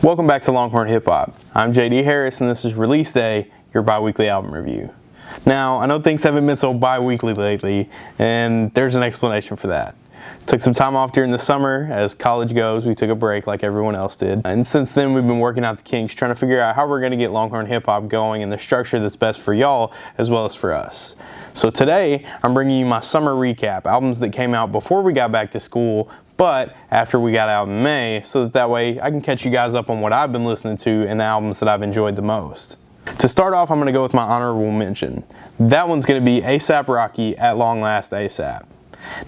Welcome back to Longhorn Hip Hop. I'm JD Harris and this is Release Day, your bi-weekly album review. Now, I know things haven't been so bi-weekly lately, and there's an explanation for that. Took some time off during the summer. As college goes, we took a break like everyone else did. And since then, we've been working out the kinks, trying to figure out how we're going to get Longhorn Hip Hop going in the structure that's best for y'all as well as for us. So today, I'm bringing you my summer recap, albums that came out before we got back to school, but after we got out in May, so that way I can catch you guys up on what I've been listening to and the albums that I've enjoyed the most. To start off, I'm going to go with my honorable mention. That one's going to be A$AP Rocky, At Long Last A$AP.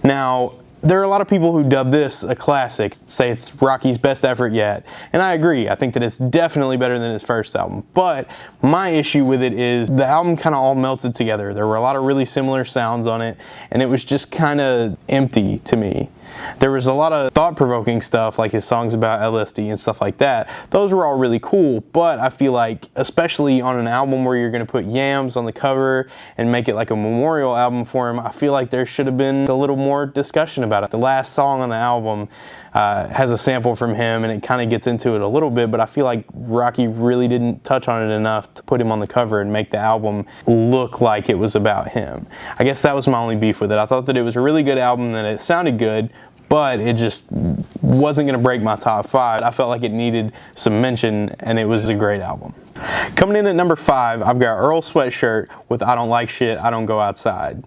Now, there are a lot of people who dub this a classic, say it's Rocky's best effort yet, and I agree. I think that it's definitely better than his first album, but my issue with it is the album kind of all melted together. There were a lot of really similar sounds on it, and it was just kind of empty to me. There was a lot of thought-provoking stuff, like his songs about LSD and stuff like that. Those were all really cool, but I feel like, especially on an album where you're going to put Yams on the cover and make it like a memorial album for him, I feel like there should have been a little more discussion about it. The last song on the album has a sample from him, and it kind of gets into it a little bit, but I feel like Rocky really didn't touch on it enough to put him on the cover and make the album look like it was about him. I guess that was my only beef with it. I thought that it was a really good album, that it sounded good, but it just wasn't going to break my top 5. I felt like it needed some mention, and it was a great album. Coming in at number 5, I've got Earl Sweatshirt with I Don't Like Shit, I Don't Go Outside.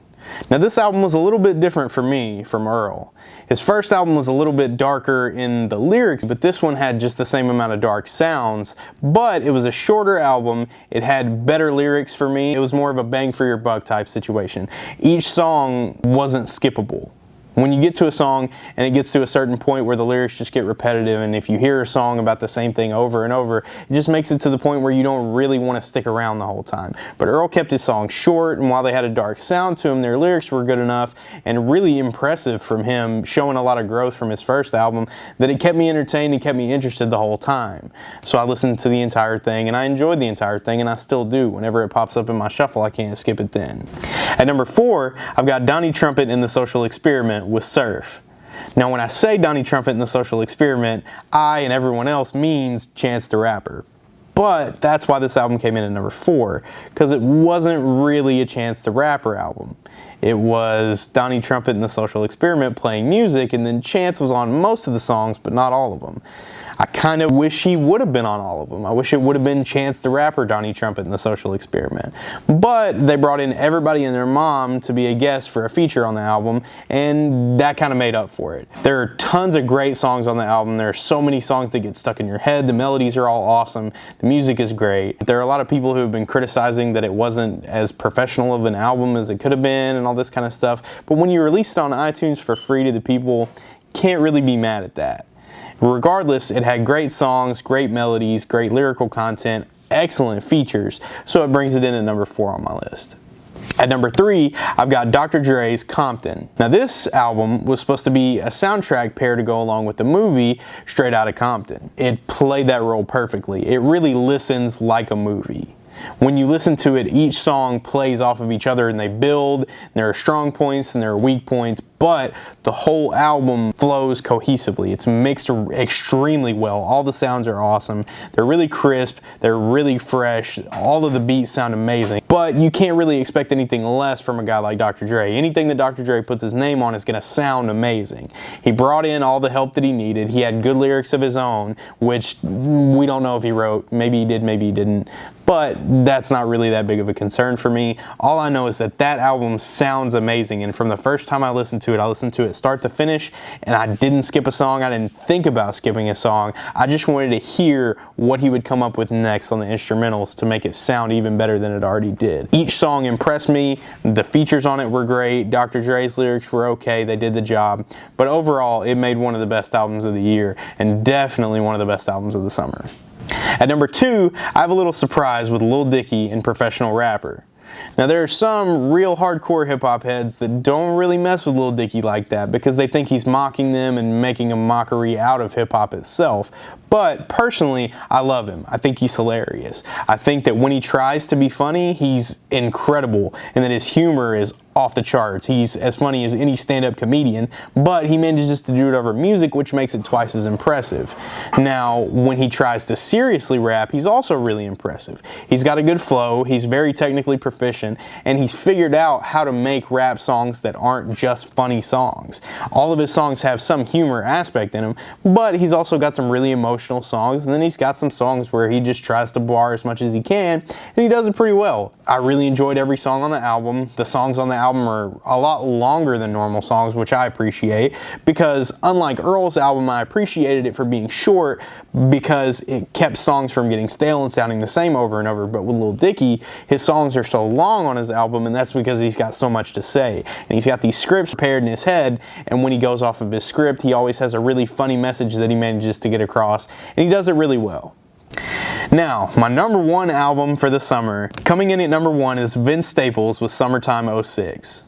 Now, this album was a little bit different for me from Earl. His first album was a little bit darker in the lyrics, but this one had just the same amount of dark sounds, but it was a shorter album. It had better lyrics for me. It was more of a bang for your buck type situation. Each song wasn't skippable. When you get to a song and it gets to a certain point where the lyrics just get repetitive, and if you hear a song about the same thing over and over, it just makes it to the point where you don't really want to stick around the whole time. But Earl kept his songs short, and while they had a dark sound to them, their lyrics were good enough and really impressive from him, showing a lot of growth from his first album, that it kept me entertained and kept me interested the whole time. So I listened to the entire thing, and I enjoyed the entire thing, and I still do. Whenever it pops up in my shuffle, I can't skip it then. At number 4, I've got Donny Trumpet and the Social Experiment with Surf. Now, when I say Donny Trumpet and the Social Experiment, I and everyone else means Chance the Rapper. But that's why this album came in at number 4, because it wasn't really a Chance the Rapper album. It was Donny Trumpet and the Social Experiment playing music, and then Chance was on most of the songs, but not all of them. I kind of wish he would have been on all of them. I wish it would have been Chance the Rapper, Donny Trumpet, and the Social Experiment. But they brought in everybody and their mom to be a guest for a feature on the album, and that kind of made up for it. There are tons of great songs on the album. There are so many songs that get stuck in your head. The melodies are all awesome. The music is great. There are a lot of people who have been criticizing that it wasn't as professional of an album as it could have been and all this kind of stuff. But when you release it on iTunes for free to the people, can't really be mad at that. Regardless, it had great songs, great melodies, great lyrical content, excellent features, so it brings it in at number 4 on my list. At number 3, I've got Dr. Dre's Compton. Now, this album was supposed to be a soundtrack pair to go along with the movie Straight Outta Compton. It played that role perfectly. It really listens like a movie. When you listen to it, each song plays off of each other and they build, and there are strong points and there are weak points, but the whole album flows cohesively. It's mixed extremely well. All the sounds are awesome. They're really crisp. They're really fresh. All of the beats sound amazing. But you can't really expect anything less from a guy like Dr. Dre. Anything that Dr. Dre puts his name on is going to sound amazing. He brought in all the help that he needed. He had good lyrics of his own, which we don't know if he wrote. Maybe he did, maybe he didn't. But that's not really that big of a concern for me. All I know is that that album sounds amazing, and from the first time I listened to it start to finish, and I didn't skip a song. I didn't think about skipping a song. I just wanted to hear what he would come up with next on the instrumentals to make it sound even better than it already did. Each song impressed me. The features on it were great. Dr. Dre's lyrics were okay. They did the job. But overall, it made one of the best albums of the year, and definitely one of the best albums of the summer. At number 2, I have a little surprise with Lil Dicky and Professional Rapper. Now, there are some real hardcore hip-hop heads that don't really mess with Lil Dicky like that because they think he's mocking them and making a mockery out of hip-hop itself. But personally, I love him. I think he's hilarious. I think that when he tries to be funny, he's incredible, and that his humor is off the charts. He's as funny as any stand-up comedian, but he manages to do it over music, which makes it twice as impressive. Now, when he tries to seriously rap, he's also really impressive. He's got a good flow, he's very technically proficient, and he's figured out how to make rap songs that aren't just funny songs. All of his songs have some humor aspect in them, but he's also got some really emotional songs, and then he's got some songs where he just tries to bar as much as he can, and he does it pretty well. I really enjoyed every song on the album. The songs on the album are a lot longer than normal songs, which I appreciate, because unlike Earl's album, I appreciated it for being short because it kept songs from getting stale and sounding the same over and over. But with Lil Dicky, his songs are so long on his album, and that's because he's got so much to say. And he's got these scripts prepared in his head, and when he goes off of his script, he always has a really funny message that he manages to get across, and he does it really well. Now, my number one album for the summer, coming in at number one, is Vince Staples with Summertime '06.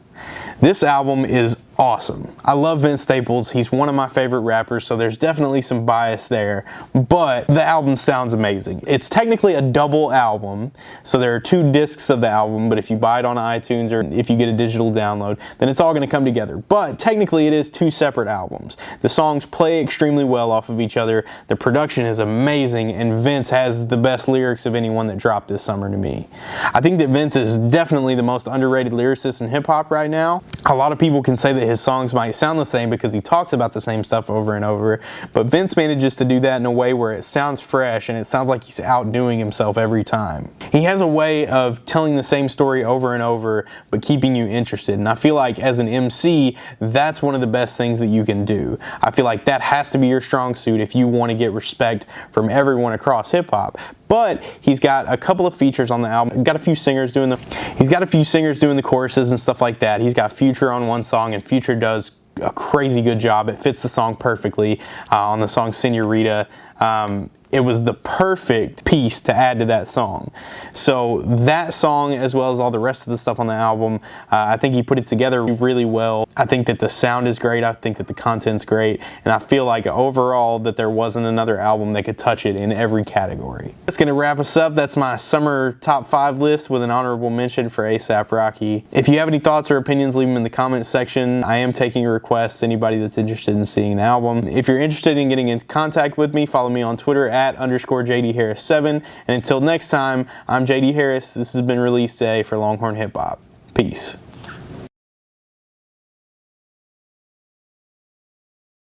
This album is awesome. I love Vince Staples. He's one of my favorite rappers, so there's definitely some bias there, but the album sounds amazing. It's technically a double album, so there are 2 discs of the album, but if you buy it on iTunes or if you get a digital download, then it's all going to come together. But technically it is 2 separate albums. The songs play extremely well off of each other. The production is amazing, and Vince has the best lyrics of anyone that dropped this summer to me. I think that Vince is definitely the most underrated lyricist in hip-hop right now. A lot of people can say that his songs might sound the same because he talks about the same stuff over and over, but Vince manages to do that in a way where it sounds fresh and it sounds like he's outdoing himself every time. He has a way of telling the same story over and over, but keeping you interested, and I feel like as an MC, that's one of the best things that you can do. I feel like that has to be your strong suit if you want to get respect from everyone across hip-hop. But he's got a couple of features on the album. He's got a few singers doing the choruses and stuff like that. He's got Future on one song, and Future does a crazy good job. It fits the song perfectly on the song Senorita. It was the perfect piece to add to that song. So that song, as well as all the rest of the stuff on the album, I think he put it together really well. I think that the sound is great. I think that the content's great. And I feel like overall that there wasn't another album that could touch it in every category. That's going to wrap us up. That's my summer top 5 list with an honorable mention for A$AP Rocky. If you have any thoughts or opinions, leave them in the comments section. I am taking requests, anybody that's interested in seeing an album. If you're interested in getting in contact with me, follow me on Twitter at _JDHarris7. And until next time, I'm JD Harris. This has been Release Day for Longhorn Hip Hop. Peace.